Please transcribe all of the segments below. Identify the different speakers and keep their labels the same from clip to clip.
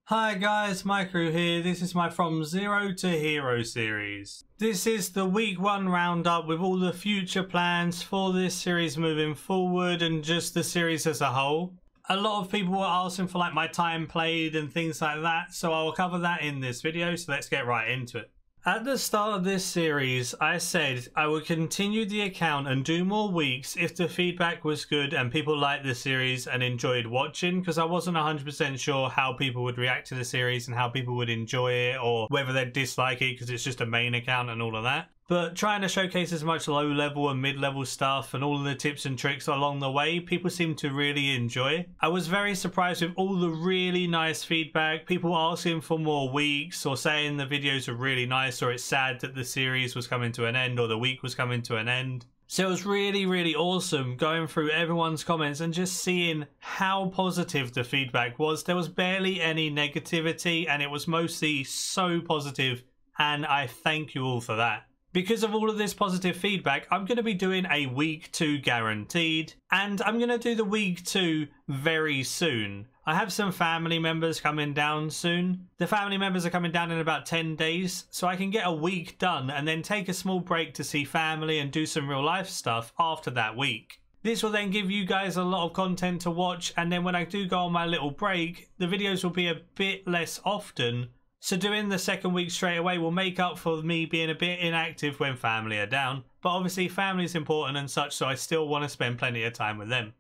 Speaker 1: Hi guys, Maikeru here. This is my From Zero to Hero series. This is the week 1 roundup with all the future plans for this series moving forward and just the series as a whole. A lot of people were asking for like my time played and things like that, so I'll cover that in this video, so let's get right into it. At the start of this series, I said I would continue the account and do more weeks if the feedback was good and people liked the series and enjoyed watching, because I wasn't 100% sure how people would react to the series and how people would enjoy it or whether they'd dislike it because it's just a main account and all of that. But trying to showcase as much low level and mid level stuff and all of the tips and tricks along the way, people seem to really enjoy. I was very surprised with all the really nice feedback, people asking for more weeks or saying the videos are really nice or it's sad that the series was coming to an end or the week was coming to an end. So it was really awesome going through everyone's comments and just seeing how positive the feedback was. There was barely any negativity and it was mostly so positive, and I thank you all for that. Because of all of this positive feedback, I'm going to be doing a week 2 guaranteed, and I'm going to do the week 2 very soon. I have some family members coming down soon. The family members are coming down in about 10 days, so I can get a week done and then take a small break to see family and do some real life stuff after that week. This will then give you guys a lot of content to watch, and then when I do go on my little break, the videos will be a bit less often. So doing the second week straight away will make up for me being a bit inactive when family are down. But obviously family is important and such, so I still want to spend plenty of time with them.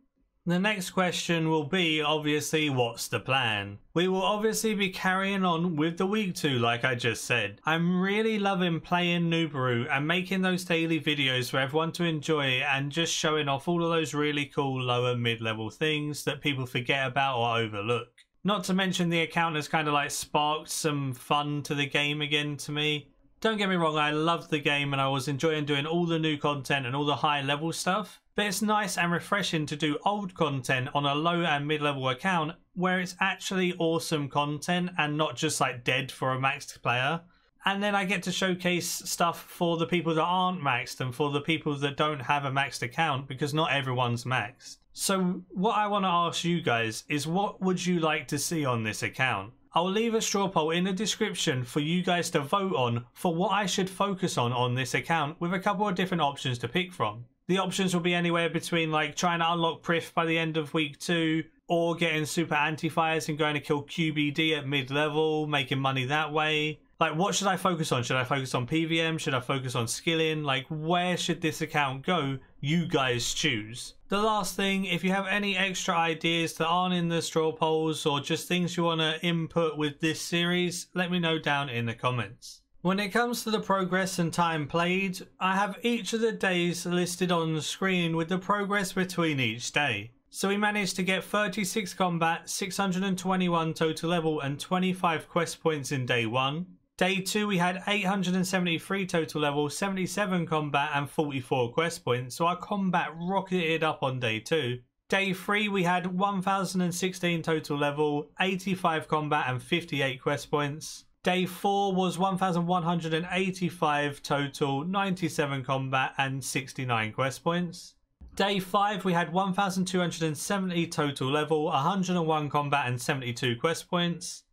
Speaker 1: The next question will be, obviously, what's the plan? We will obviously be carrying on with the week 2 like I just said. I'm really loving playing Nubaru and making those daily videos for everyone to enjoy and just showing off all of those really cool lower mid-level things that people forget about or overlook. Not to mention the account has kind of like sparked some fun to the game again to me. Don't get me wrong, I loved the game and I was enjoying doing all the new content and all the high level stuff. But it's nice and refreshing to do old content on a low and mid level account where it's actually awesome content and not just like dead for a maxed player. And then I get to showcase stuff for the people that aren't maxed and for the people that don't have a maxed account, because not everyone's maxed. So what I want to ask you guys is, what would you like to see on this account? I'll leave a straw poll in the description for you guys to vote on for what I should focus on this account, with a couple of different options to pick from. The options will be anywhere between like trying to unlock Prif by the end of week 2, or getting super anti-fires and going to kill QBD at mid-level, making money that way. Like, what should I focus on? Should I focus on PVM? Should I focus on skilling? Like, where should this account go? You guys choose. The last thing, if you have any extra ideas that aren't in the straw polls or just things you want to input with this series, let me know down in the comments. When it comes to the progress and time played, I have each of the days listed on the screen with the progress between each day. So we managed to get 36 combat, 621 total level and 25 quest points in day 1. Day 2 we had 873 total level, 77 combat and 44 quest points, so our combat rocketed up on day 2. Day 3 we had 1016 total level, 85 combat and 58 quest points. Day 4 was 1185 total, 97 combat and 69 quest points. Day 5 we had 1270 total level, 101 combat and 72 quest points.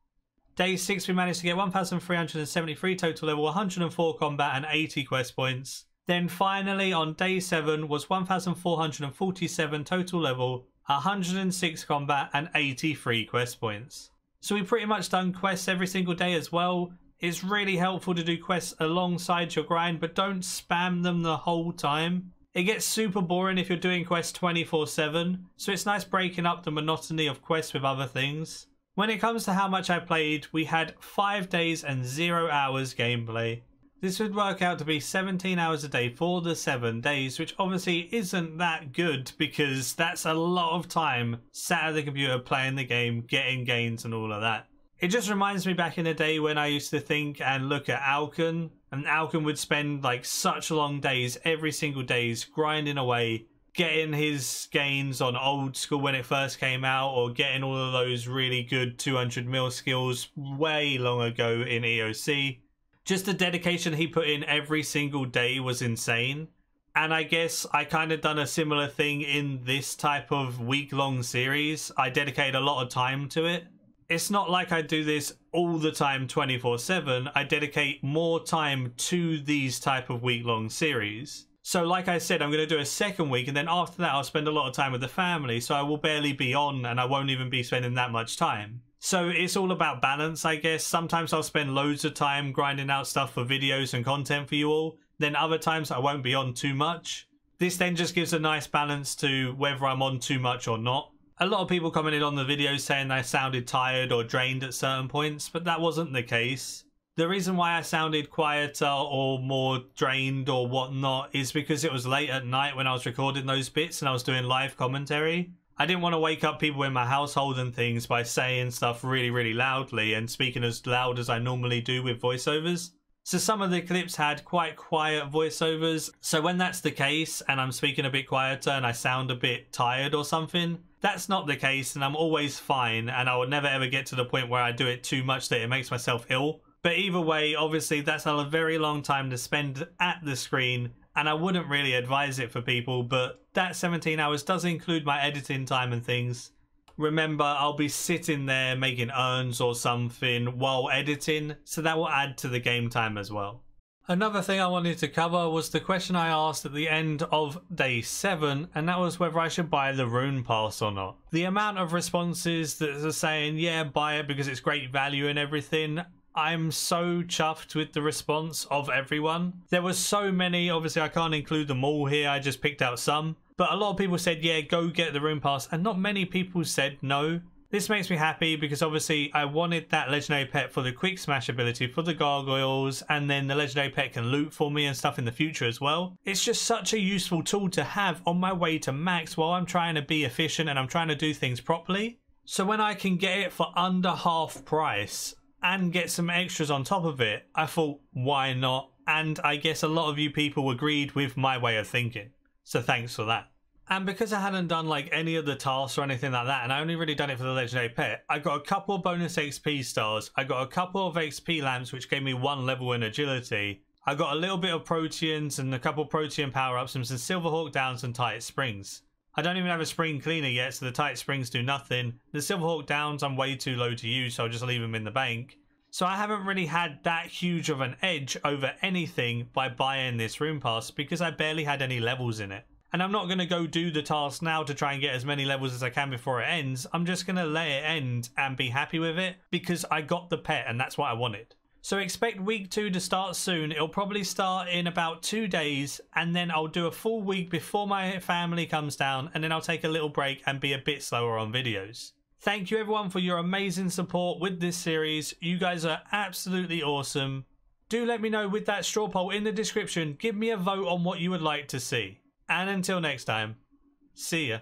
Speaker 1: Day 6 we managed to get 1373 total level, 104 combat and 80 quest points. Then finally on day 7 was 1447 total level, 106 combat and 83 quest points. So we pretty much done quests every single day as well. It's really helpful to do quests alongside your grind, but don't spam them the whole time. It gets super boring if you're doing quests 24/7, so it's nice breaking up the monotony of quests with other things. When it comes to how much I played, we had 5 days and 0 hours gameplay. This would work out to be 17 hours a day for the 7 days, which obviously isn't that good because that's a lot of time sat at the computer playing the game, getting gains and all of that. It just reminds me back in the day when I used to think and look at Alcon, and Alcon would spend like such long days every single day grinding away, getting his gains on old school when it first came out, or getting all of those really good 200 mil skills way long ago in EOC. Just the dedication he put in every single day was insane. And I guess I kind of done a similar thing in this type of week-long series. I dedicated a lot of time to it. It's not like I do this all the time 24/7. I dedicate more time to these type of week-long series. So like I said, I'm going to do a second week, and then after that I'll spend a lot of time with the family, so I will barely be on and I won't even be spending that much time. So it's all about balance, I guess. Sometimes I'll spend loads of time grinding out stuff for videos and content for you all, then other times I won't be on too much. This then just gives a nice balance to whether I'm on too much or not. A lot of people commented on the videos saying I sounded tired or drained at certain points, but that wasn't the case. The reason why I sounded quieter or more drained or whatnot is because it was late at night when I was recording those bits and I was doing live commentary. I didn't want to wake up people in my household and things by saying stuff really loudly and speaking as loud as I normally do with voiceovers. So some of the clips had quite quiet voiceovers. So when that's the case and I'm speaking a bit quieter and I sound a bit tired or something, that's not the case and I'm always fine, and I would never ever get to the point where I do it too much that it makes myself ill. But either way, obviously that's a very long time to spend at the screen, and I wouldn't really advise it for people, but that 17 hours does include my editing time and things. Remember, I'll be sitting there making urns or something while editing, so that will add to the game time as well. Another thing I wanted to cover was the question I asked at the end of day 7, and that was whether I should buy the Rune Pass or not. The amount of responses that are saying, yeah, buy it because it's great value and everything, I'm so chuffed with the response of everyone. There was so many, obviously I can't include them all here, I just picked out some. But a lot of people said, yeah, go get the Rune Pass, and not many people said no. This makes me happy because obviously I wanted that legendary pet for the quick smash ability for the gargoyles, and then the legendary pet can loot for me and stuff in the future as well. It's just such a useful tool to have on my way to max while I'm trying to be efficient and I'm trying to do things properly. So when I can get it for under half price and get some extras on top of it, I thought, why not? And I guess a lot of you people agreed with my way of thinking. So thanks for that. And because I hadn't done like any of the tasks or anything like that, and I only really done it for the legendary pet, I got a couple of bonus XP stars, I got a couple of XP lamps which gave me 1 level in agility, I got a little bit of proteans and a couple of protean power-ups and some Silverhawk downs and tight springs. I don't even have a spring cleaner yet, so the tight springs do nothing. The Silverhawk downs I'm way too low to use, so I'll just leave them in the bank. So I haven't really had that huge of an edge over anything by buying this Rune Pass because I barely had any levels in it. And I'm not going to go do the task now to try and get as many levels as I can before it ends. I'm just going to let it end and be happy with it because I got the pet and that's what I wanted. So expect week 2 to start soon. It'll probably start in about 2 days, and then I'll do a full week before my family comes down, and then I'll take a little break and be a bit slower on videos. Thank you everyone for your amazing support with this series. You guys are absolutely awesome. Do let me know with that straw poll in the description. Give me a vote on what you would like to see. And until next time, see ya.